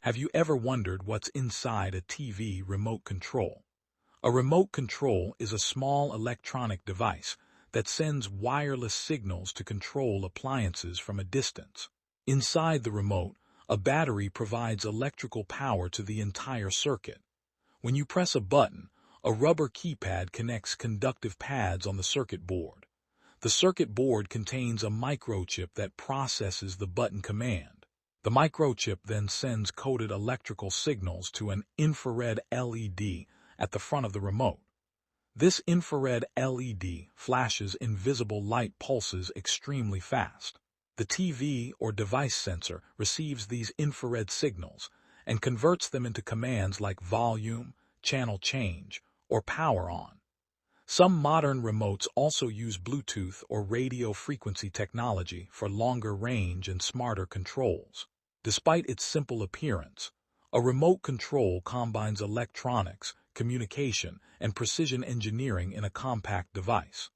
Have you ever wondered what's inside a TV remote control? A remote control is a small electronic device that sends wireless signals to control appliances from a distance. Inside the remote, a battery provides electrical power to the entire circuit. When you press a button, a rubber keypad connects conductive pads on the circuit board. The circuit board contains a microchip that processes the button command. The microchip then sends coded electrical signals to an infrared LED at the front of the remote. This infrared LED flashes invisible light pulses extremely fast. The TV or device sensor receives these infrared signals and converts them into commands like volume, channel change, or power on. Some modern remotes also use Bluetooth or radio frequency technology for longer range and smarter controls. Despite its simple appearance, a remote control combines electronics, communication, and precision engineering in a compact device.